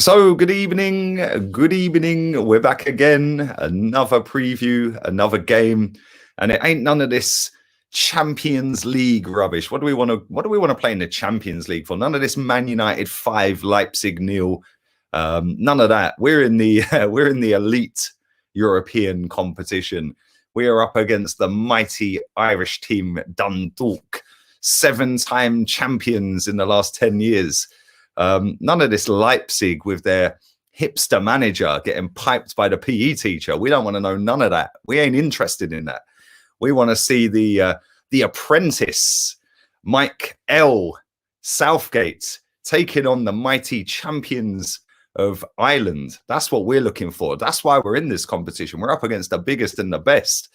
So, good evening. Good evening. We're back again. Another preview, another game, and it ain't none of this Champions League rubbish. What do we want to play in the Champions League for? None of this Man United 5, Leipzig 0. None of that. We're in the we're in the elite European competition. We are up against the mighty Irish team Dundalk, 7-time champions in the last 10 years. None of this Leipzig with their hipster manager getting piped by the PE teacher. We don't want to know none of that. We ain't interested in that. We want to see the apprentice, Mike L. Southgate, taking on the mighty champions of Ireland. That's what we're looking for. That's why we're in this competition. We're up against the biggest and the best.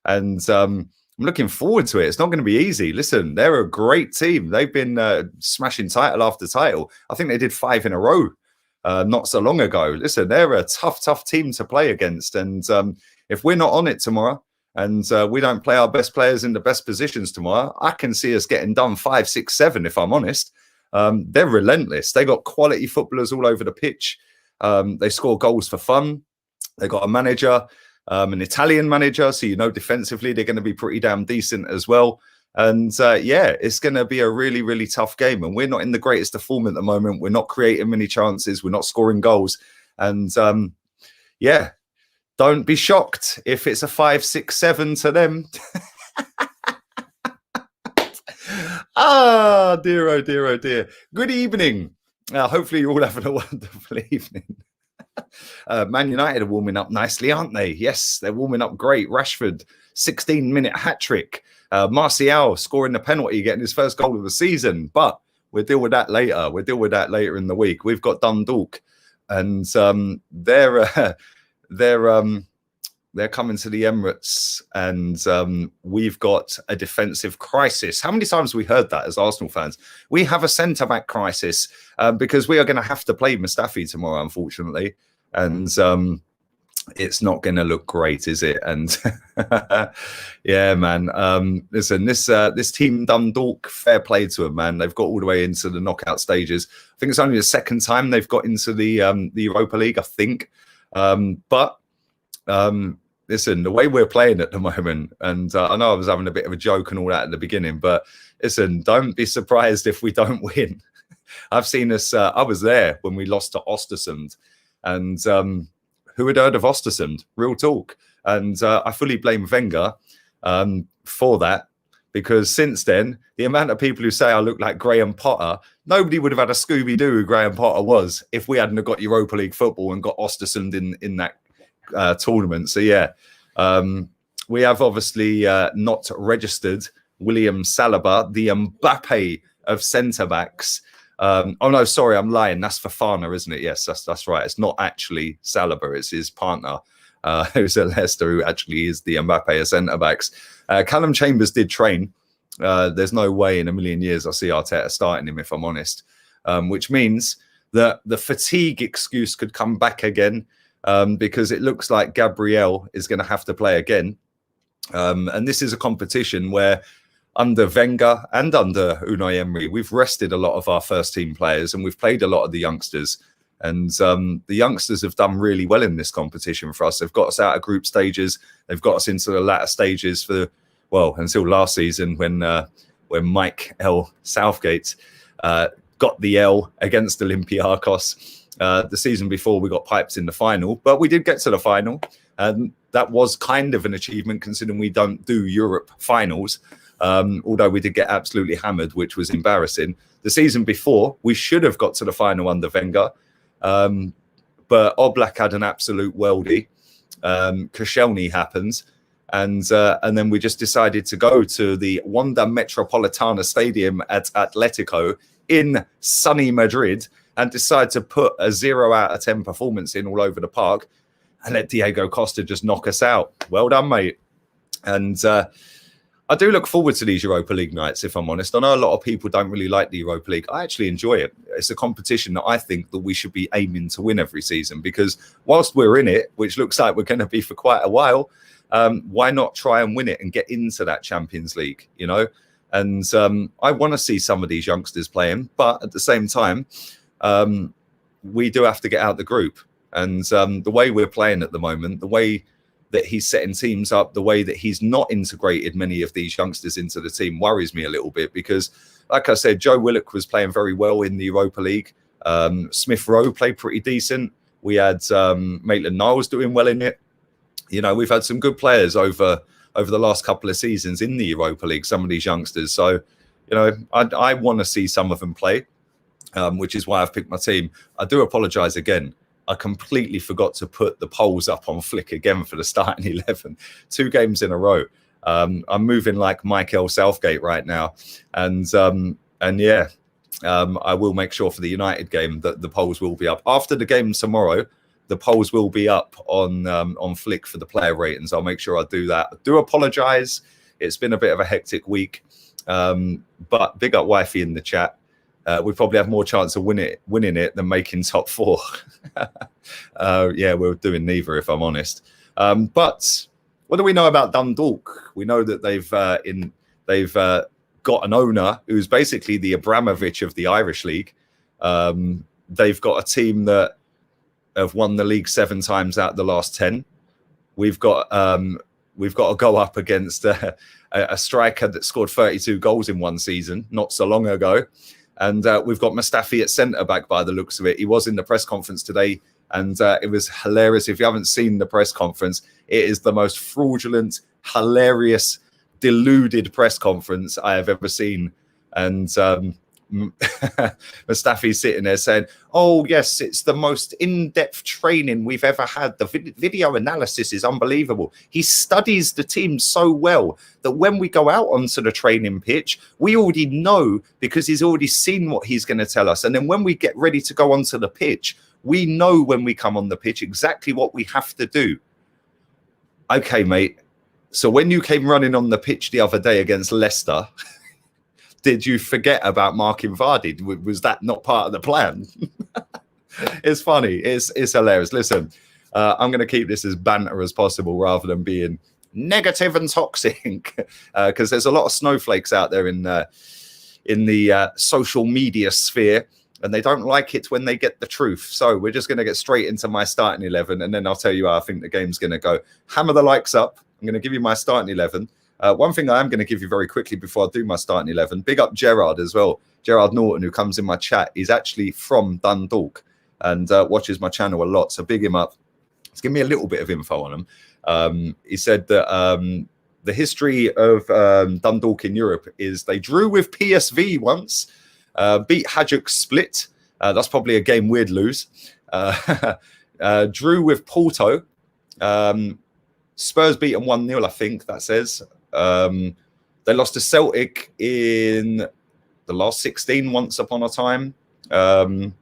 And I'm looking forward to it. It's not going to be easy. Listen, they're a great team. They've been smashing title after title. I think they did 5 in a row not so long ago. Listen, they're a tough team to play against. And if we're not on it tomorrow and we don't play our best players in the best positions tomorrow, I can see us getting done 5, 6, 7, if I'm honest. They're relentless. They got quality footballers all over the pitch. They score goals for fun. They got a manager, an Italian manager, so defensively they're going to be pretty damn decent as well. And yeah, it's going to be a really tough game. And we're not in the greatest of form at the moment. We're not creating many chances. We're not scoring goals. And yeah, don't be shocked if it's a 5, 6, 7 to them. Ah, dear, oh dear, oh dear. Good evening. Hopefully you're all having a wonderful evening. Man United are warming up nicely, aren't they? Yes, they're warming up great. Rashford, 16-minute hat-trick. Martial scoring the penalty, getting his first goal of the season. But we'll deal with that later. We'll deal with that later in the week. We've got Dundalk, and they're coming to the Emirates, and we've got a defensive crisis. How many times have we heard that as Arsenal fans? We have a centre-back crisis because we are going to have to play Mustafi tomorrow, unfortunately. And it's not going to look great, is it? And yeah, man. Listen, this team Dundalk, fair play to them, man. They've got all the way into the knockout stages. I think it's only the second time they've got into the Europa League, I think. But listen, the way we're playing at the moment, and I know I was having a bit of a joke and all that at the beginning, but listen, don't be surprised if we don't win. I've seen us, I was there when we lost to Ostersund, and who had heard of Ostersund? Real talk. And I fully blame Wenger for that, because since then, the amount of people who say I look like Graham Potter, nobody would have had a Scooby-Doo who Graham Potter was if we hadn't have got Europa League football and got Ostersund in that tournament. So yeah, we have obviously not registered William Saliba, the Mbappe of centre backs. Oh no, sorry, I'm lying. That's Fofana, isn't it? Yes, that's right. It's not actually Saliba. It's his partner, who's at Leicester, who actually is the Mbappe of centre backs. Callum Chambers did train. There's no way in a million years I see Arteta starting him, if I'm honest. Which means that the fatigue excuse could come back again. Because it looks like Gabriel is going to have to play again. And this is a competition where under Wenger and under Unai Emery, we've rested a lot of our first team players and we've played a lot of the youngsters. And the youngsters have done really well in this competition for us. They've got us out of group stages. They've got us into the latter stages for, well, until last season when Mike L. Southgate got the L against Olympiacos. The season before, we got piped in the final, but we did get to the final, and that was kind of an achievement considering we don't do Europe finals, although we did get absolutely hammered, which was embarrassing. The season before, we should have got to the final under Wenger, but Oblak had an absolute worldie. Koscielny happens, and then we just decided to go to the Wanda Metropolitana Stadium at Atletico in sunny Madrid and decide to put a 0 out of 10 performance in all over the park and let Diego Costa just knock us out. Well done, mate. And I do look forward to these Europa League nights, if I'm honest. I know a lot of people don't really like the Europa League. I actually enjoy it. It's a competition that I think that we should be aiming to win every season, because whilst we're in it, which looks like we're going to be for quite a while, why not try and win it and get into that Champions League, you know? And I want to see some of these youngsters playing, but at the same time, we do have to get out the group. And the way we're playing at the moment, the way that he's setting teams up, the way that he's not integrated many of these youngsters into the team worries me a little bit, because, like I said, Joe Willock was playing very well in the Europa League. Smith Rowe played pretty decent. We had Maitland-Niles doing well in it. You know, we've had some good players over the last couple of seasons in the Europa League, some of these youngsters. So, you know, I want to see some of them play, which is why I've picked my team. I do apologise again. I completely forgot to put the polls up on Flick again for the starting 11. 2 games in a row. I'm moving like Michael Southgate right now. And yeah, I will make sure for the United game that the polls will be up. After the game tomorrow, the polls will be up on Flick for the player ratings. I'll make sure I do that. I do apologise. It's been a bit of a hectic week. But big up Wifey in the chat. We probably have more chance of winning it than making top 4. Yeah, we're doing neither, if I'm honest. But what do we know about Dundalk? We know that they've got an owner who's basically the Abramovich of the Irish League. They've got a team that have won the league 7 times out of the last 10. We've got to go up against a striker that scored 32 goals in one season not so long ago. And we've got Mustafi at centre-back by the looks of it. He was in the press conference today, and it was hilarious. If you haven't seen the press conference, it is the most fraudulent, hilarious, deluded press conference I have ever seen. And Mustafi's sitting there saying, oh, yes, it's the most in-depth training we've ever had. The video analysis is unbelievable. He studies the team so well that when we go out onto the training pitch, we already know, because he's already seen what he's going to tell us. And then when we get ready to go onto the pitch, we know when we come on the pitch exactly what we have to do. Okay, mate. So when you came running on the pitch the other day against Leicester, did you forget about marking Vardy? Was that not part of the plan? It's funny. It's hilarious. Listen, I'm going to keep this as banter as possible rather than being negative and toxic, because there's a lot of snowflakes out there in the social media sphere, and they don't like it when they get the truth. So we're just going to get straight into my starting 11, and then I'll tell you how I think the game's going to go. Hammer the likes up. I'm going to give you my starting 11. One thing I am going to give you very quickly before I do my starting 11, big up Gerard as well. Gerard Norton, who comes in my chat, is actually from Dundalk and watches my channel a lot. So big him up. He's given me a little bit of info on him. He said that the history of Dundalk in Europe is they drew with PSV once, beat Hajduk Split. That's probably a game we'd lose. Drew with Porto. Spurs beat them 1-0, I think that says. They lost to Celtic in the last 16 once upon a time. And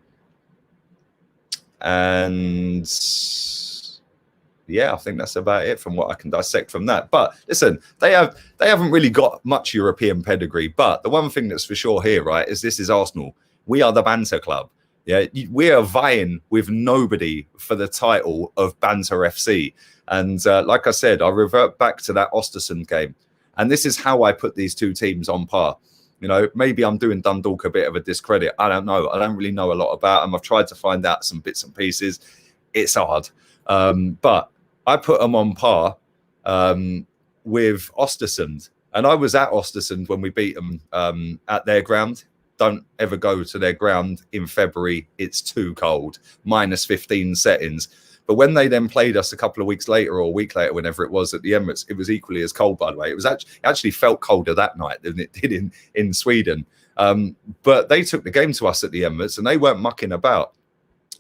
yeah, I think that's about it from what I can dissect from that. But listen, they haven't really got much European pedigree. But the one thing that's for sure here, right, is this is Arsenal. We are the banter club. Yeah, we are vying with nobody for the title of Banter FC. And like I said, I revert back to that Ostersund game. And this is how I put these two teams on par. You know, maybe I'm doing Dundalk a bit of a discredit. I don't know. I don't really know a lot about them. I've tried to find out some bits and pieces. It's hard. But I put them on par with Ostersund. And I was at Ostersund when we beat them at their ground. Don't ever go to their ground in February. It's too cold. -15 settings. But when they then played us a couple of weeks later or a week later, whenever it was at the Emirates, it was equally as cold, by the way. It was actually felt colder that night than it did in Sweden. But they took the game to us at the Emirates and they weren't mucking about.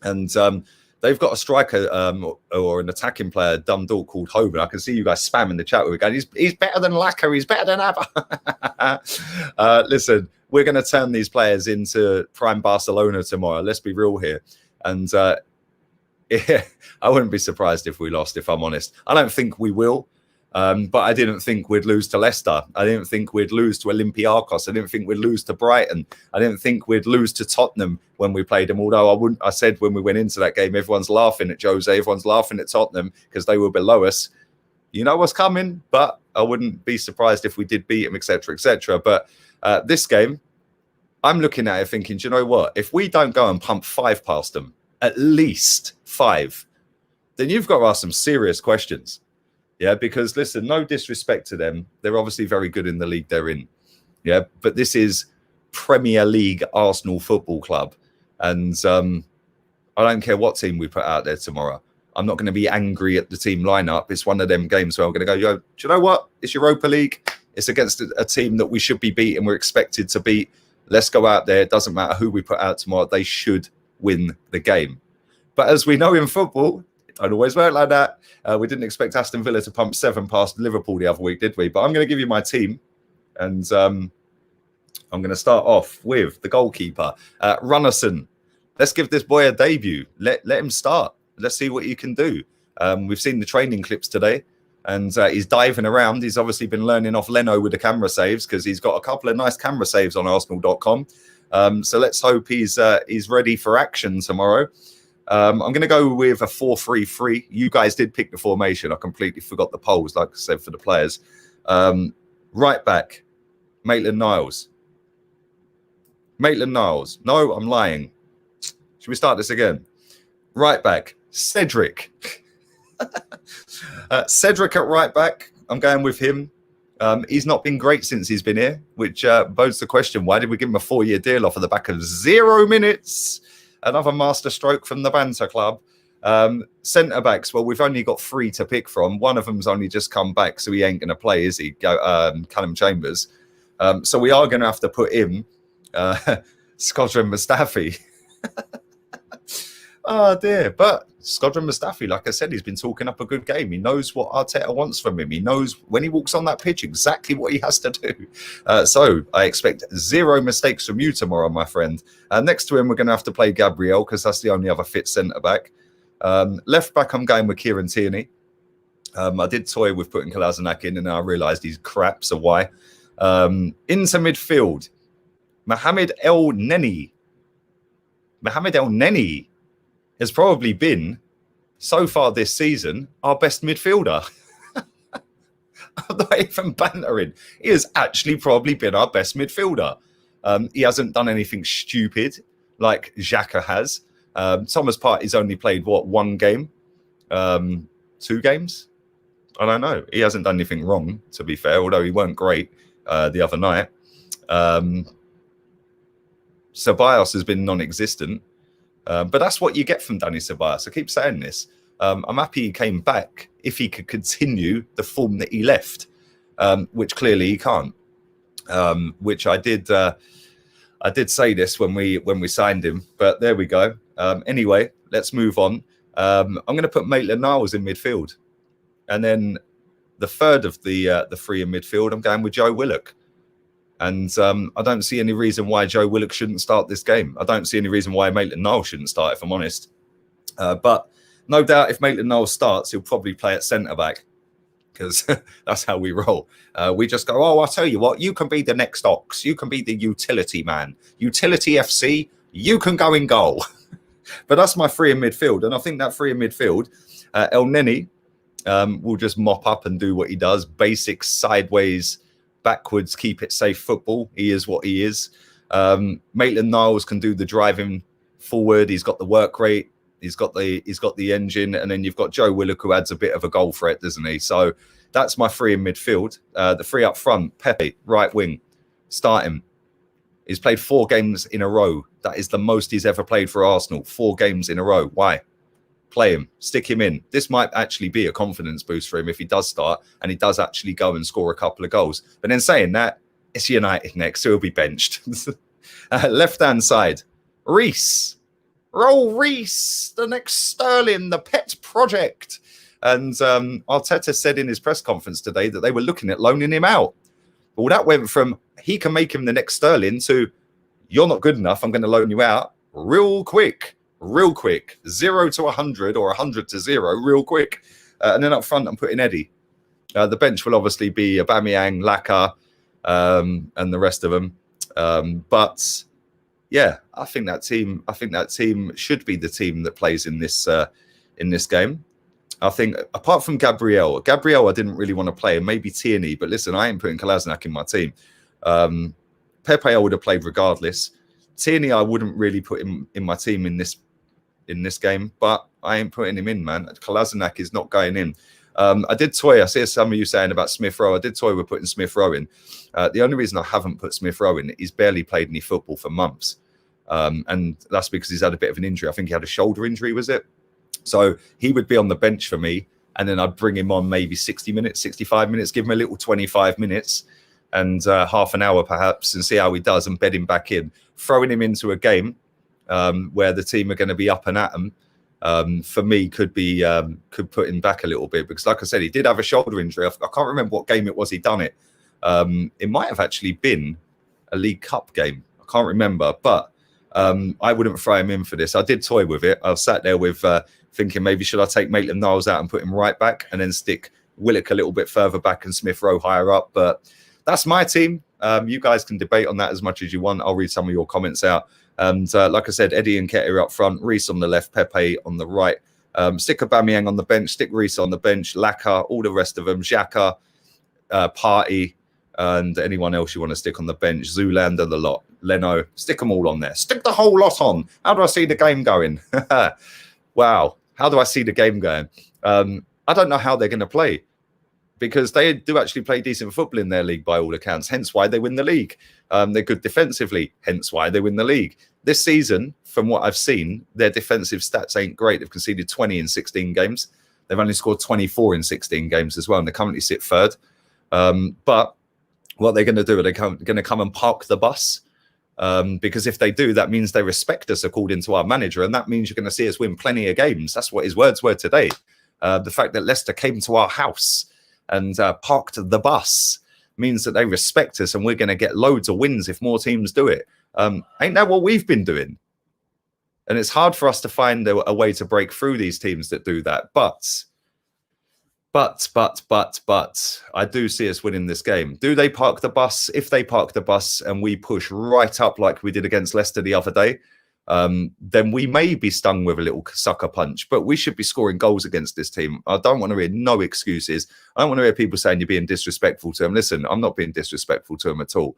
And they've got a striker or an attacking player, Dundalk, called Hoban. I can see you guys spamming the chat with me. He's better than Laka. He's better than Abba. Listen, we're going to turn these players into prime Barcelona tomorrow. Let's be real here. And yeah, I wouldn't be surprised if we lost, if I'm honest. I don't think we will. But I didn't think we'd lose to Leicester. I didn't think we'd lose to Olympiacos. I didn't think we'd lose to Brighton. I didn't think we'd lose to Tottenham when we played them. Although I said when we went into that game, everyone's laughing at Jose, everyone's laughing at Tottenham because they were below us. You know what's coming, but I wouldn't be surprised if we did beat them, etc., etc. But this game, I'm looking at it thinking, do you know what? If we don't go and pump 5 past them, at least 5, then you've got to ask some serious questions. Yeah, because listen, no disrespect to them. They're obviously very good in the league they're in. Yeah, but this is Premier League Arsenal Football Club. And I don't care what team we put out there tomorrow. I'm not going to be angry at the team lineup. It's one of them games where I'm going to go, yo, do you know what? It's Europa League. It's against a team that we should be beating. We're expected to beat. Let's go out there. It doesn't matter who we put out tomorrow. They should win the game. But as we know in football, it don't always work like that. We didn't expect Aston Villa to pump 7 past Liverpool the other week, did we? But I'm going to give you my team. And I'm going to start off with the goalkeeper, Runnison. Let's give this boy a debut. Let him start. Let's see what he can do. We've seen the training clips today, and he's diving around. He's obviously been learning off Leno with the camera saves because he's got a couple of nice camera saves on Arsenal.com. So let's hope he's ready for action tomorrow. I'm going to go with a 4-3-3. You guys did pick the formation. I completely forgot the polls, like I said, for the players. Right back, Maitland-Niles. Maitland-Niles. No, I'm lying. Should we start this again? Right back, Cedric. Cedric at right back. I'm going with him. He's not been great since he's been here, which bodes the question, why did we give him a 4-year deal off of the back of 0 minutes? Another masterstroke from the Banter Club. Centre-backs, well, we've only got 3 to pick from. One of them's only just come back, so he ain't going to play, is he? Callum Chambers. So we are going to have to put in Skodran Mustafi. Oh, dear. But Skodran Mustafi, like I said, he's been talking up a good game. He knows what Arteta wants from him. He knows when he walks on that pitch exactly what he has to do. So I expect 0 mistakes from you tomorrow, my friend. Next to him, we're going to have to play Gabriel because that's the only other fit centre-back. Left back, I'm going with Kieran Tierney. I did toy with putting Kolasinac in, and I realised he's crap, so why? Into midfield, Mohamed El Neni. Mohamed El Neni has probably been, so far this season, our best midfielder. I'm not even bantering. He has actually probably been our best midfielder. He hasn't done anything stupid like Xhaka has. Thomas Partey's only played, 1 game? 2 games? I don't know. He hasn't done anything wrong, to be fair, although he weren't great the other night. Ceballos has been non-existent. But that's what you get from Dani Ceballos. I keep saying this. I'm happy he came back if he could continue the form that he left, which clearly he can't. Which I did say this when we signed him, but there we go. Anyway, let's move on. I'm going to put Maitland-Niles in midfield, and then the third of the 3 in midfield, I'm going with Joe Willock. And I don't see any reason why Joe Willock shouldn't start this game. I don't see any reason why Maitland-Niles shouldn't start, if I'm honest. But no doubt if Maitland-Niles starts, he'll probably play at centre-back because that's how we roll. We just go, oh, I'll tell you what, you can be the next Ox. You can be the utility man. Utility FC, you can go in goal. But that's my 3 in midfield. And I think that 3 in midfield, El Neni will just mop up and do what he does. Basic sideways, backwards, keep it safe football. He is what he is. Maitland-Niles can do the driving forward. He's got the work rate. He's got the engine, and then you've got Joe Willock, who adds a bit of a goal threat, doesn't he? So that's my 3 in midfield. The 3 up front, Pepe, right wing, start him. He's played 4 games in a row. That is the most he's ever played for Arsenal. 4 games in a row. Why? Play him, stick him in. This might actually be a confidence boost for him if he does start and he does actually go and score a couple of goals. But then saying that, it's United next, so he'll be benched. Left-hand side, Reece. Roll Reece, the next Sterling, the pet project. And Arteta said in his press conference today that they were looking at loaning him out. Well, that went from he can make him the next Sterling to you're not good enough, I'm going to loan you out real quick. 0 to 100 or 100 to 0 real quick. And then up front, I'm putting Eddie. The bench will obviously be Aubameyang, Laka, and the rest of them. But yeah, I think that team should be the team that plays in this game. I think apart from Gabriel, I didn't really want to play, and maybe Tierney. But listen, I ain't putting Kolasinac in my team. Pepe I would have played regardless. Tierney I wouldn't really put in my team in this in this game, but I ain't putting him in, man. Kolasinac is not going in. I did toy. I see some of you saying about Smith Rowe. I did toy with putting Smith Rowe in. The only reason I haven't put Smith Rowe in, he's barely played any football for months. And that's because he's had a bit of an injury. I think he had a shoulder injury, was it? So he would be on the bench for me. And then I'd bring him on maybe 60 minutes, 65 minutes, give him a little 25 minutes and half an hour perhaps, and see how he does and bed him back in. Throwing him into a game where the team are going to be up and at him, for me could put him back a little bit, because like I said, he did have a shoulder injury. I can't remember what game it was he done it. It might have actually been a League Cup game. I can't remember, but I wouldn't throw him in for this. I did toy with it. I was sat there with thinking maybe should I take Maitland-Niles out and put him right back and then stick Willock a little bit further back and Smith Rowe higher up. But that's my team. You guys can debate on that as much as you want. I'll read some of your comments out. And like I said, Eddie and Nketiah up front, Reece on the left, Pepe on the right. Stick Aubameyang on the bench, stick Reece on the bench, Laka, all the rest of them, Xhaka, Partey, and anyone else you want to stick on the bench, Zoolander, the lot, Leno, stick them all on there. Stick the whole lot on. How do I see the game going? Wow. How do I see the game going? I don't know how they're going to play, because they do actually play decent football in their league by all accounts, hence why they win the league. They're good defensively, hence why they win the league. This season, from what I've seen, their defensive stats ain't great. They've conceded 20 in 16 games. They've only scored 24 in 16 games as well, and they currently sit third. But what they're going to do, are they going to come and park the bus? Because if they do, that means they respect us according to our manager, and that means you're going to see us win plenty of games. That's what his words were today. The fact that Leicester came to our house and parked the bus means that they respect us, and we're going to get loads of wins if more teams do it. Ain't that what we've been doing? And it's hard for us to find a way to break through these teams that do that. But I do see us winning this game. Do they park the bus? If they park the bus and we push right up like we did against Leicester the other day, then we may be stung with a little sucker punch, but we should be scoring goals against this team. I don't want to hear no excuses. I don't want to hear people saying you're being disrespectful to them. Listen, I'm not being disrespectful to them at all.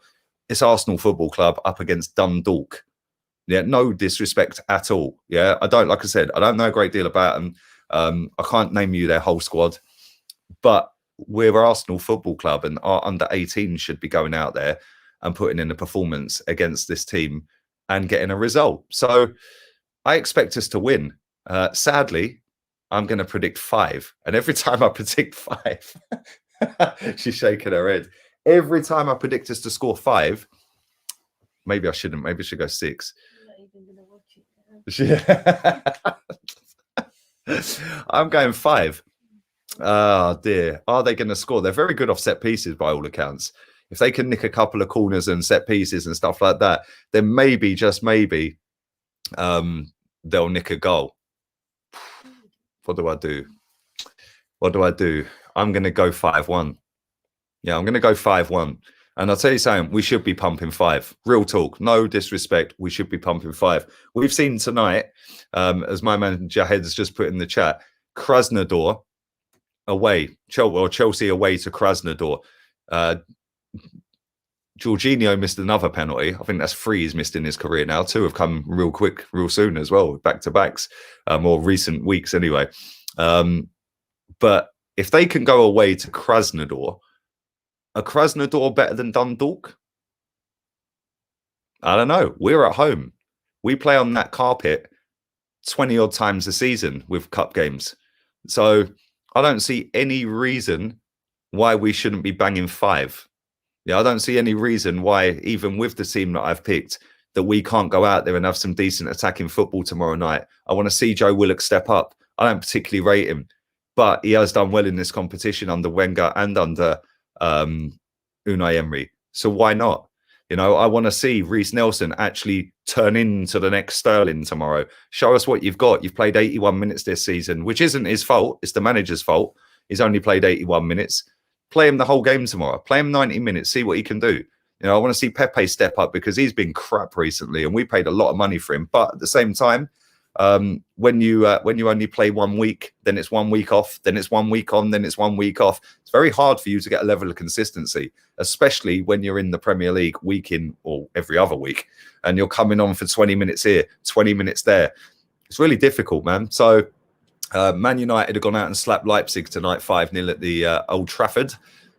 It's Arsenal Football Club up against Dundalk. Yeah, no disrespect at all. Yeah, like I said, I don't know a great deal about them. I can't name you their whole squad, but we're Arsenal Football Club, and our under 18 should be going out there and putting in a performance against this team and getting a result. So I expect us to win. Sadly, I'm going to predict 5. And every time I predict 5, she's shaking her head. Every time I predict us to score 5, maybe I shouldn't. Maybe I should go 6. I'm going 5. Oh, dear. Are they going to score? They're very good off set pieces by all accounts. If they can nick a couple of corners and set pieces and stuff like that, then maybe, just maybe, they'll nick a goal. What do I do? What do I do? I'm going to go 5-1. Yeah, I'm going to go 5-1. And I'll tell you something, we should be pumping 5. Real talk, no disrespect, we should be pumping 5. We've seen tonight, as my man Jahed has just put in the chat, Krasnodar away, Chelsea away to Krasnodar. Jorginho missed another penalty. I think that's 3 he's missed in his career now. 2 have come real quick, real soon as well, back-to-backs, more recent weeks anyway. But if they can go away to Krasnodar, are Krasnodar better than Dundalk? I don't know. We're at home. We play on that carpet 20-odd times a season with cup games. So I don't see any reason why we shouldn't be banging 5. Yeah, I don't see any reason why, even with the team that I've picked, that we can't go out there and have some decent attacking football tomorrow night. I want to see Joe Willock step up. I don't particularly rate him, but he has done well in this competition under Wenger and under Unai Emery. So why not? You know, I want to see Reece Nelson actually turn into the next Sterling tomorrow. Show us what you've got. You've played 81 minutes this season, which isn't his fault. It's the manager's fault. He's only played 81 minutes. Play him the whole game tomorrow. Play him 90 minutes. See what he can do. You know, I want to see Pepe step up because he's been crap recently and we paid a lot of money for him. But at the same time, when you only play 1 week, then it's 1 week off, then it's 1 week on, then it's 1 week off. It's very hard for you to get a level of consistency, especially when you're in the Premier League week in or every other week and you're coming on for 20 minutes here, 20 minutes there. It's really difficult, man. So Man United have gone out and slapped Leipzig tonight 5-0 at the Old Trafford.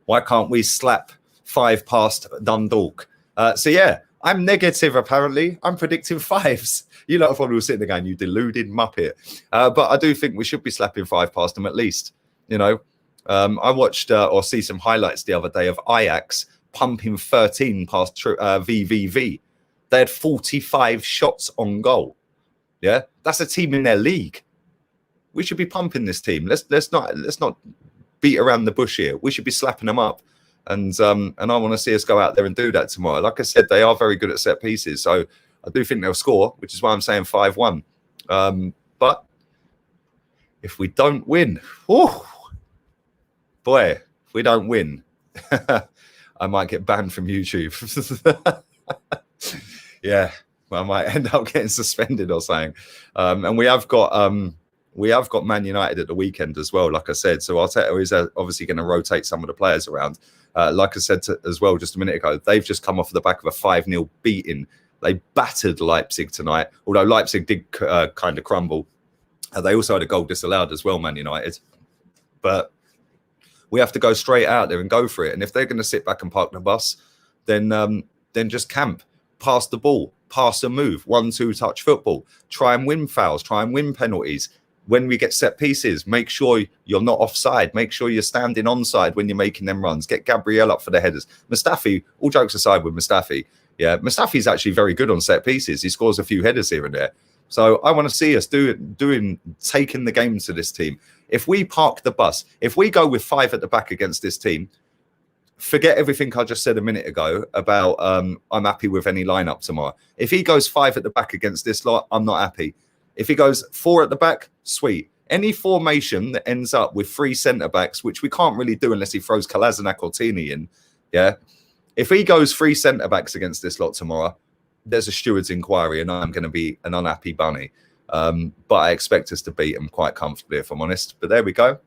Why can't we slap 5 past Dundalk? So yeah, I'm negative apparently. I'm predicting 5s. You lot are probably sitting there going, you deluded muppet. But I do think we should be slapping 5 past them at least. You know, I watched or see some highlights the other day of Ajax pumping 13 past VVV. They had 45 shots on goal. Yeah, that's a team in their league. We should be pumping this team. Let's not beat around the bush here. We should be slapping them up. And I want to see us go out there and do that tomorrow. Like I said, they are very good at set pieces. So I do think they'll score, which is why I'm saying 5-1. But if we don't win, boy, if we don't win, I might get banned from YouTube. Yeah, well, I might end up getting suspended or something. And we have got Man United at the weekend as well, like I said. So Arteta is obviously going to rotate some of the players around. Like I said as well just a minute ago, they've just come off the back of a 5-0 beating. They battered Leipzig tonight, although Leipzig did kind of crumble. They also had a goal disallowed as well, Man United. But we have to go straight out there and go for it. And if they're going to sit back and park the bus, then just camp, pass the ball, pass a move, 1-2 touch football, try and win fouls, try and win penalties. When we get set pieces, make sure you're not offside. Make sure you're standing onside when you're making them runs. Get Gabriel up for the headers. Mustafi, all jokes aside with Mustafi, yeah, Mustafi's actually very good on set pieces. He scores a few headers here and there. So I want to see us taking the game to this team. If we park the bus, if we go with 5 at the back against this team, forget everything I just said a minute ago about I'm happy with any lineup tomorrow. If he goes 5 at the back against this lot, I'm not happy. If he goes 4 at the back, sweet. Any formation that ends up with 3 centre-backs, which we can't really do unless he throws Kolasinac or Tini in, yeah? If he goes 3 centre-backs against this lot tomorrow, there's a steward's inquiry and I'm going to be an unhappy bunny. But I expect us to beat them quite comfortably, if I'm honest. But there we go.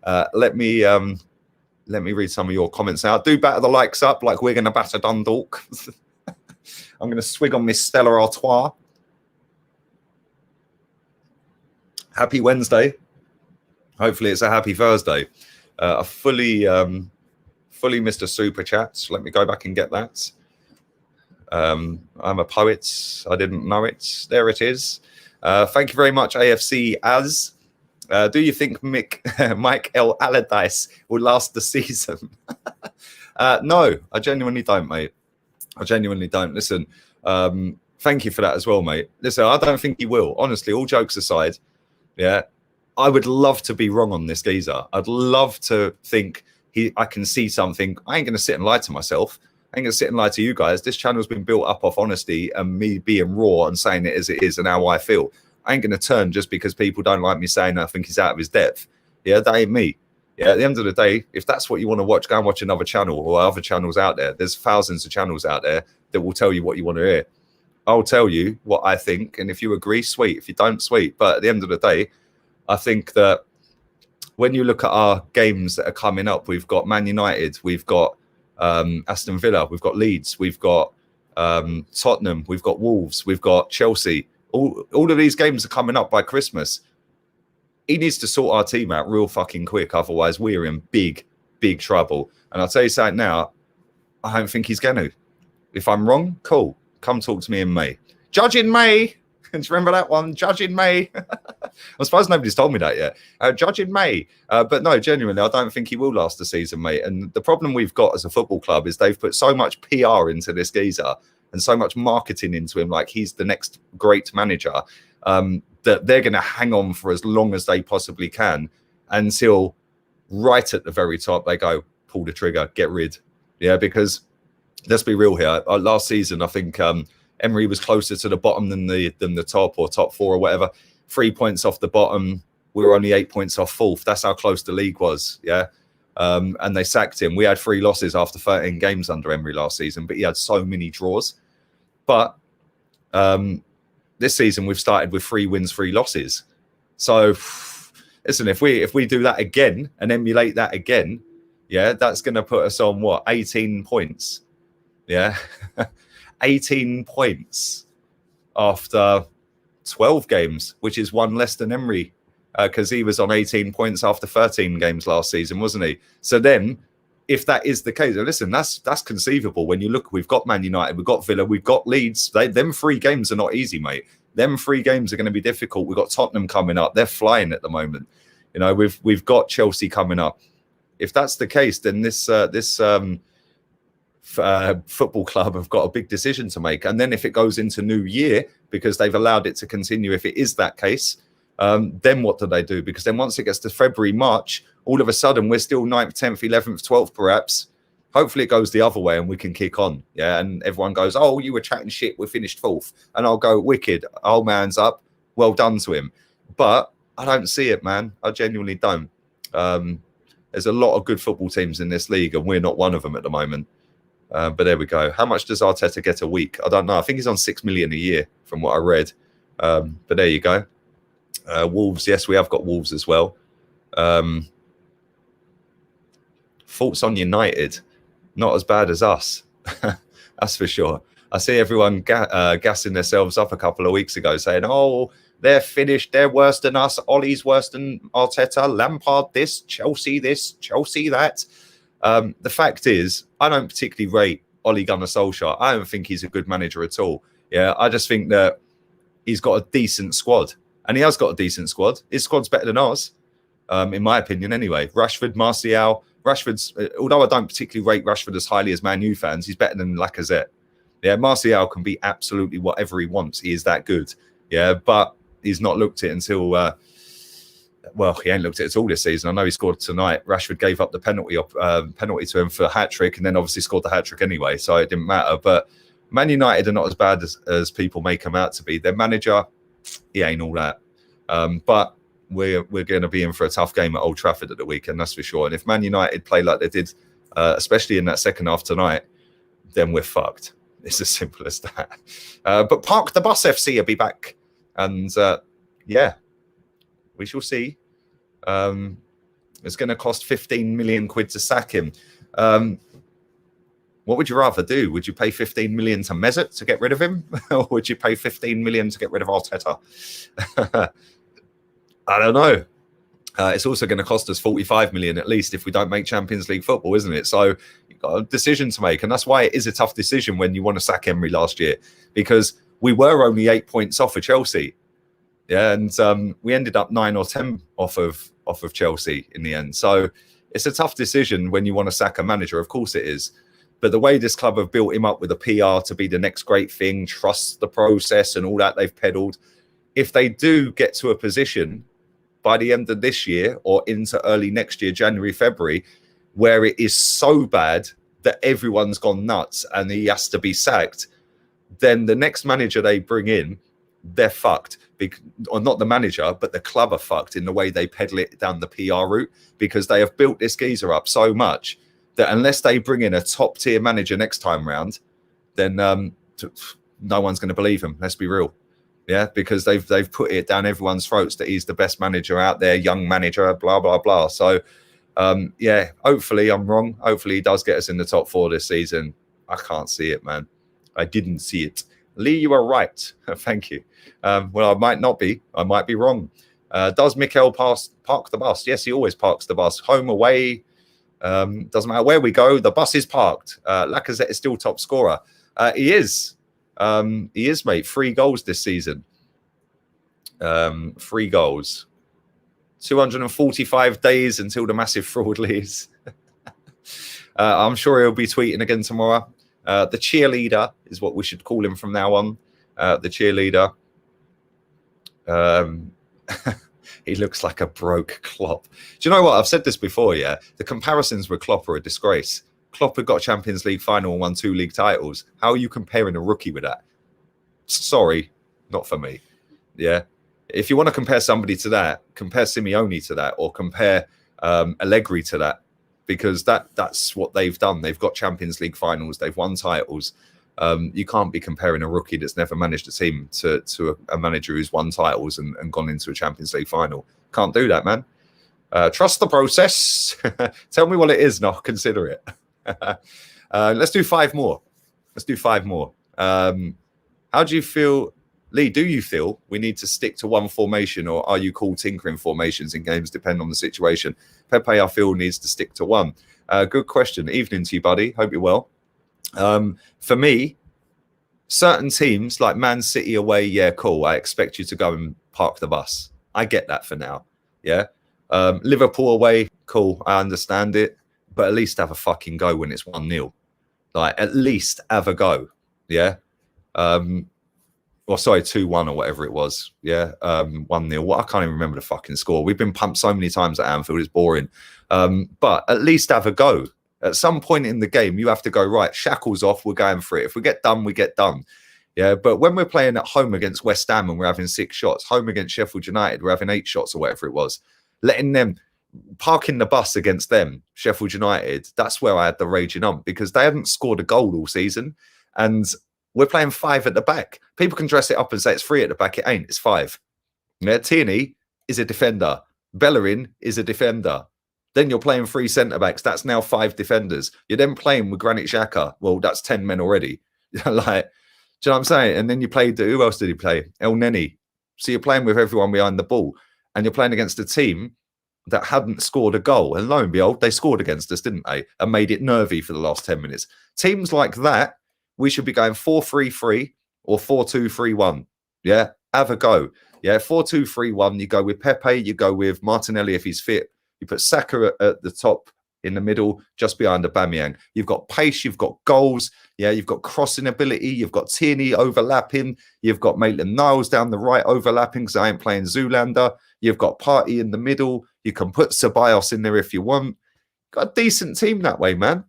Let me read some of your comments now. Do batter the likes up like we're going to batter Dundalk. I'm going to swig on Miss Stella Artois. Happy Wednesday. Hopefully it's a happy Thursday. I fully missed a super chat. Let me go back and get that. I'm a poet. I didn't know it. There it is. Thank you very much, AFC Az. Do you think Mike L. Allardyce will last the season? No, I genuinely don't, mate. I genuinely don't. Listen, thank you for that as well, mate. Listen, I don't think he will. Honestly, all jokes aside, yeah, I would love to be wrong on this geezer. I'd love to think I can see something. I ain't going to sit and lie to myself. I ain't going to sit and lie to you guys. This channel's been built up off honesty and me being raw and saying it as it is and how I feel. I ain't going to turn just because people don't like me saying I think he's out of his depth. Yeah, that ain't me. Yeah, at the end of the day, if that's what you want to watch, go and watch another channel or other channels out there. There's thousands of channels out there that will tell you what you want to hear. I'll tell you what I think. And if you agree, sweet. If you don't, sweet. But at the end of the day, I think that when you look at our games that are coming up, we've got Man United, we've got Aston Villa, we've got Leeds, we've got Tottenham, we've got Wolves, we've got Chelsea. All of these games are coming up by Christmas. He needs to sort our team out real fucking quick. Otherwise, we're in big, big trouble. And I'll tell you something now, I don't think he's going to. If I'm wrong, cool. Come talk to me in May. Judge in May. Do you remember that one? Judge in May. I suppose nobody's told me that yet. Judge in May. But no, genuinely, I don't think he will last the season, mate. And the problem we've got as a football club is they've put so much PR into this geezer and so much marketing into him, like he's the next great manager, that they're going to hang on for as long as they possibly can until right at the very top they go, pull the trigger, get rid. Yeah, because let's be real here. Last season, I think Emery was closer to the bottom than the top or top 4 or whatever. 3 points off the bottom. We were only 8 points off 4th. That's how close the league was. Yeah. And they sacked him. We had 3 losses after 13 games under Emery last season, but he had so many draws. But this season we've started with 3 wins, 3 losses. So listen, if we do that again and emulate that again, yeah, that's going to put us on what, 18 points. Yeah. 18 points after 12 games, which is one less than Emery, because he was on 18 points after 13 games last season, wasn't he? So then, if that is the case, listen, that's conceivable. When you look, we've got Man United, we've got Villa, we've got Leeds. Them 3 games are not easy, mate. Them 3 games are going to be difficult. We've got Tottenham coming up. They're flying at the moment. You know, we've got Chelsea coming up. If that's the case, then this football club have got a big decision to make. And then if it goes into New Year, because they've allowed it to continue, if it is that case, then what do they do? Because then once it gets to February, March, all of a sudden we're still 9th, 10th, 11th, 12th perhaps. Hopefully it goes the other way and we can kick on. Yeah, and everyone goes, oh, you were chatting shit, we finished 4th. And I'll go, wicked, old man's up, well done to him. But I don't see it, man. I genuinely don't. There's a lot of good football teams in this league and we're not one of them at the moment. But there we go. How much does Arteta get a week? I don't know. I think he's on 6 million a year from what I read. But there you go. Wolves, yes, we have got Wolves as well. Thoughts on United? Not as bad as us. That's for sure. I see everyone gassing themselves up a couple of weeks ago saying, oh, they're finished. They're worse than us. Ollie's worse than Arteta. Lampard this, Chelsea that. The fact is, I don't particularly rate Ole Gunnar Solskjaer. I don't think he's a good manager at all. Yeah, I just think that he's got a decent squad. And he has got a decent squad. His squad's better than ours, in my opinion anyway. Rashford, Martial. Rashford's, although I don't particularly rate Rashford as highly as Man U fans, he's better than Lacazette. Yeah, Martial can be absolutely whatever he wants. He is that good. Yeah, but he's not looked at until... well, he ain't looked at it at all this season. I know he scored tonight. Rashford gave up the penalty to him for a hat-trick and then obviously scored the hat-trick anyway, so it didn't matter. But Man United are not as bad as people make them out to be. Their manager, he ain't all that. But we're going to be in for a tough game at Old Trafford at the weekend, that's for sure. And if Man United play like they did, especially in that second half tonight, then we're fucked. It's as simple as that. But Park the Bus FC will be back. And yeah, we shall see. It's going to cost 15 million quid to sack him. What would you rather do? Would you pay 15 million to Mesut to get rid of him? Or would you pay 15 million to get rid of Arteta? I don't know. It's also going to cost us 45 million at least if we don't make Champions League football, isn't it? So you've got a decision to make. And that's why it is a tough decision when you want to sack Emery last year, because we were only 8 points off of Chelsea. Yeah, and we ended up 9 or 10 off of Chelsea in the end. So it's a tough decision when you want to sack a manager. Of course it is. But the way this club have built him up with a PR to be the next great thing, trust the process and all that they've peddled, if they do get to a position by the end of this year or into early next year, January, February, where it is so bad that everyone's gone nuts and he has to be sacked, then the next manager they bring in, they're fucked. Or not the manager, but the club are fucked in the way they peddle it down the PR route, because they have built this geezer up so much that unless they bring in a top tier manager next time round, then no one's going to believe him. Let's be real. Yeah, because they've put it down everyone's throats that he's the best manager out there, young manager, blah, blah, blah. So, yeah, hopefully I'm wrong. Hopefully he does get us in the top 4 this season. I can't see it, man. I didn't see it. Lee, you are right. Thank you. Well, I might not be. I might be wrong. Does Mikel park the bus? Yes, he always parks the bus. Home, away, doesn't matter where we go. The bus is parked. Lacazette is still top scorer. He is. He is, mate. 3 goals this season. 3 goals. 245 days until the massive fraud leaves. I'm sure he'll be tweeting again tomorrow. The cheerleader is what we should call him from now on. The cheerleader. He looks like a broke Klopp. Do you know what? I've said this before, yeah? The comparisons with Klopp are a disgrace. Klopp had got Champions League final and won 2 league titles. How are you comparing a rookie with that? Sorry, not for me. Yeah. If you want to compare somebody to that, compare Simeone to that, or compare Allegri to that, because that's what they've done. They've got Champions League finals. They've won titles. You can't be comparing a rookie that's never managed a team to a manager who's won titles and gone into a Champions League final. Can't do that, man. Trust the process. Tell me what it is and I'll consider it. Let's do 5 more. How do you feel Lee, do you feel we need to stick to one formation, or are you cool tinkering formations in games depending on the situation? Pepe, I feel, needs to stick to one. Good question. Evening to you, buddy. Hope you're well. For me, certain teams like Man City away, yeah, cool. I expect you to go and park the bus. I get that for now. Yeah. Liverpool away, cool. I understand it. But at least have a fucking go when it's 1-0. Like, at least have a go. Yeah. Or sorry, 2-1 or whatever it was. Yeah. 1-0. Well, I can't even remember the fucking score. We've been pumped so many times at Anfield. It's boring. But at least have a go. At some point in the game, you have to go, right, shackles off, we're going for it. If we get done, we get done. Yeah, but when we're playing at home against West Ham and we're having 6 shots, home against Sheffield United, we're having 8 shots or whatever it was, letting them, parking the bus against them, Sheffield United, that's where I had the raging ump, because they hadn't scored a goal all season. And we're playing 5 at the back. People can dress it up and say it's 3 at the back. It ain't, it's 5. Yeah, Tierney is a defender. Bellerin is a defender. Then you're playing 3 centre-backs. That's now 5 defenders. You're then playing with Granit Xhaka. Well, that's 10 men already. Like, do you know what I'm saying? And then you played, who else did he play? El Neni. So you're playing with everyone behind the ball. And you're playing against a team that hadn't scored a goal. And lo and behold, they scored against us, didn't they? And made it nervy for the last 10 minutes. Teams like that, we should be going 4-3-3 or 4-2-3-1. Yeah, have a go. Yeah, 4-2-3-1. You go with Pepe. You go with Martinelli if he's fit. You put Saka at the top, in the middle, just behind Aubameyang. You've got pace, you've got goals, yeah, you've got crossing ability, you've got Tierney overlapping, you've got Maitland-Niles down the right overlapping because I ain't playing Zoolander. You've got Partey in the middle. You can put Ceballos in there if you want. Got a decent team that way, man.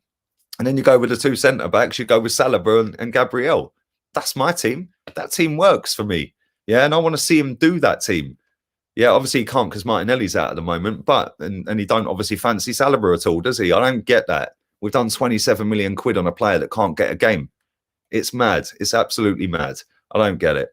And then you go with the 2 centre-backs. You go with Saliba and Gabriel. That's my team. That team works for me. Yeah, and I want to see him do that team. Yeah, obviously he can't because Martinelli's out at the moment, but and he don't obviously fancy Saliba at all, does he? I don't get that. We've done 27 million quid on a player that can't get a game. It's mad. It's absolutely mad. I don't get it.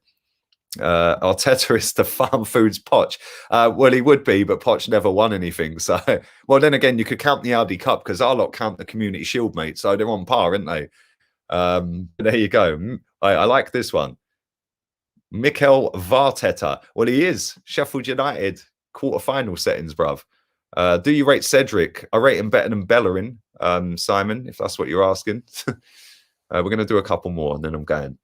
Arteta is the farm foods Poch. Well, he would be, but Poch never won anything. So, well, then again, you could count the Audi Cup because our lot count the Community Shield, mate. So they're on par, aren't they? There you go. I like this one. Mikel Varteta. Well, he is. Sheffield United quarter-final settings, bruv. Do you rate Cedric? I rate him better than Bellerin, Simon, if that's what you're asking. We're going to do a couple more, and then I'm going.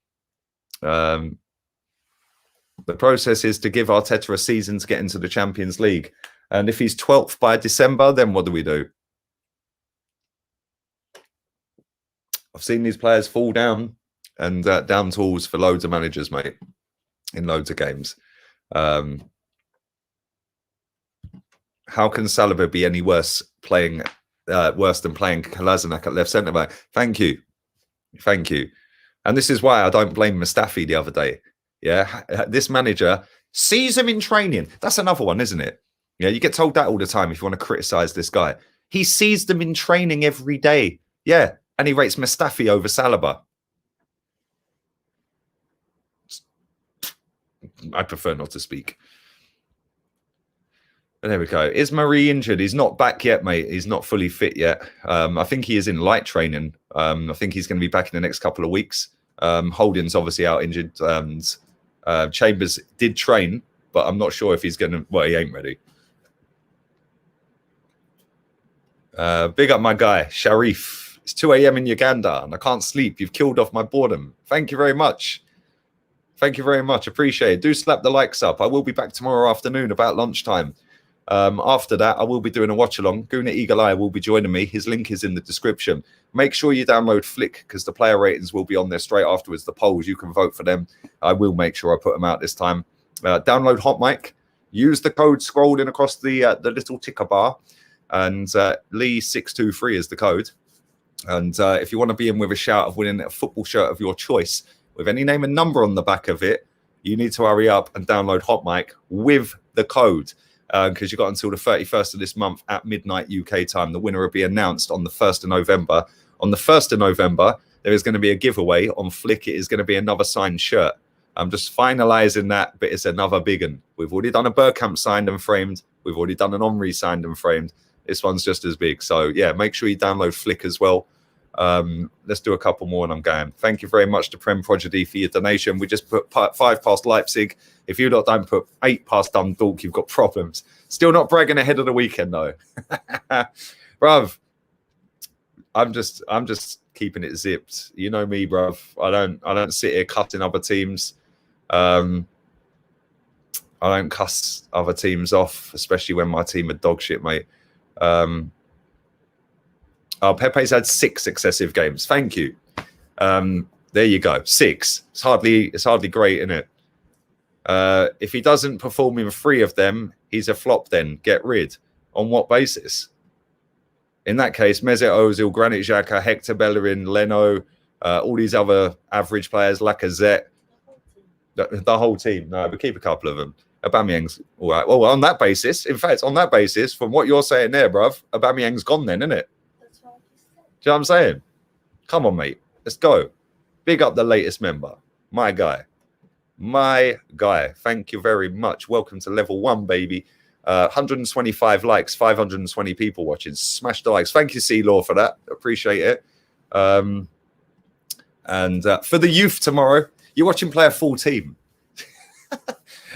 The process is to give Arteta a season to get into the Champions League. And if he's 12th by December, then what do we do? I've seen these players fall down and down tools for loads of managers, mate, in loads of games. How can Saliba be any worse than playing Kolasinac at left centre back? Thank you. Thank you. And this is why I don't blame Mustafi the other day. Yeah, this manager sees him in training. That's another one, isn't it? Yeah, you get told that all the time if you want to criticise this guy. He sees them in training every day. Yeah, and he rates Mustafi over Saliba. I prefer not to speak. And there we go. Is Marie injured? He's not back yet, mate. He's not fully fit yet. I think he is in light training. I think he's going to be back in the next couple of weeks. Holding's obviously out injured. And Chambers did train, but I'm not sure if he's going to... Well, he ain't ready. Big up my guy, Sharif. It's 2 a.m. in Uganda, and I can't sleep. You've killed off my boredom. Thank you very much. Thank you very much. Appreciate it. Do slap the likes up. I will be back tomorrow afternoon about lunchtime. After that, I will be doing a watch-along. Guna Eagle Eye will be joining me. His link is in the description. Make sure you download Flick because the player ratings will be on there straight afterwards. The polls, you can vote for them. I will make sure I put them out this time. Download HOTMIC. Use the code scrolling across the little ticker bar. And Lee623 is the code. And if you want to be in with a shout of winning a football shirt of your choice with any name and number on the back of it, you need to hurry up and download HOTMIC with the code. Because you've got until the 31st of this month at midnight UK time. The winner will be announced on the 1st of November. On the 1st of November, there is going to be a giveaway on Flick. It is going to be another signed shirt. I'm just finalising that, but it's another big one. We've already done a Bergkamp signed and framed. We've already done an Omri signed and framed. This one's just as big. So, yeah, make sure you download Flick as well. Let's do a couple more and I'm going. Thank you very much to Prem Prodigy for your donation. We just put 5 past Leipzig. If you lot don't put 8 past Dundalk, you've got problems. Still not bragging ahead of the weekend though. Bruv, I'm just keeping it zipped. You know me, bruv. I don't sit here cutting other teams. I don't cuss other teams off, especially when my team are dog shit, mate. Pepe's had 6 successive games. Thank you. There you go. 6. It's hardly great, isn't it? If he doesn't perform in 3 of them, he's a flop then. Get rid. On what basis? In that case, Mesut Ozil, Granit Xhaka, Hector Bellerin, Leno, all these other average players, Lacazette, the whole team. No, but keep a couple of them. Aubameyang's all right. Well, on that basis, in fact, on that basis, from what you're saying there, bruv, Aubameyang's gone then, isn't it? That's what you said. Do you know what I'm saying? Come on, mate. Let's go. Big up the latest member. My guy. My guy. Thank you very much. Welcome to level 1, baby. 125 likes, 520 people watching. Smash the likes. Thank you, C-Law, for that. Appreciate it. And for the youth tomorrow, you're watching play a full team.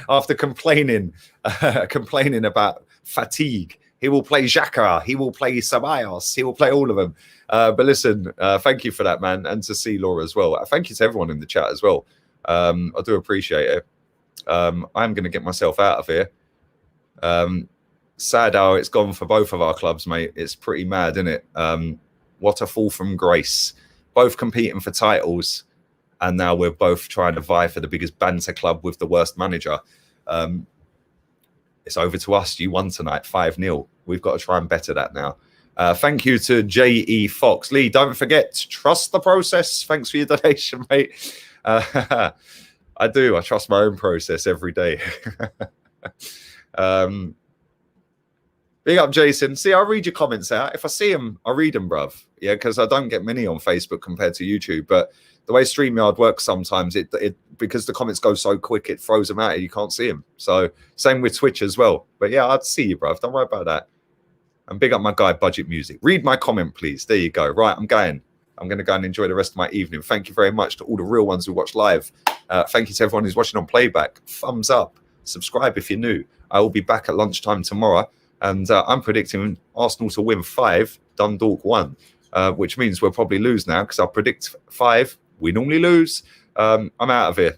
After complaining about fatigue, he will play Xhaka, he will play Ceballos, he will play all of them. But listen, thank you for that, man, and to C-Law as well. Thank you to everyone in the chat as well. I do appreciate it. I'm going to get myself out of here. Sad how it's gone for both of our clubs, mate. It's pretty mad, isn't it? What a fall from grace. Both competing for titles, and now we're both trying to vie for the biggest banter club with the worst manager. It's over to us. You won tonight, 5-0. We've got to try and better that now. Thank you to J.E. Fox. Lee, don't forget, trust the process. Thanks for your donation, mate. I do. I trust my own process every day. Big up, Jason. See, I read your comments out. If I see them, I read them, bruv. Yeah, because I don't get many on Facebook compared to YouTube. But the way StreamYard works sometimes, it because the comments go so quick, it throws them out and you can't see them. So same with Twitch as well. But yeah, I'd see you, bruv. Don't worry about that. And big up my guy, Budget Music. Read my comment, please. There you go. Right, I'm going to go and enjoy the rest of my evening. Thank you very much to all the real ones who watch live. Thank you to everyone who's watching on playback. Thumbs up. Subscribe if you're new. I will be back at lunchtime tomorrow. And I'm predicting Arsenal to win 5, Dundalk 1, which means we'll probably lose now because I predict 5. We normally lose. I'm out of here.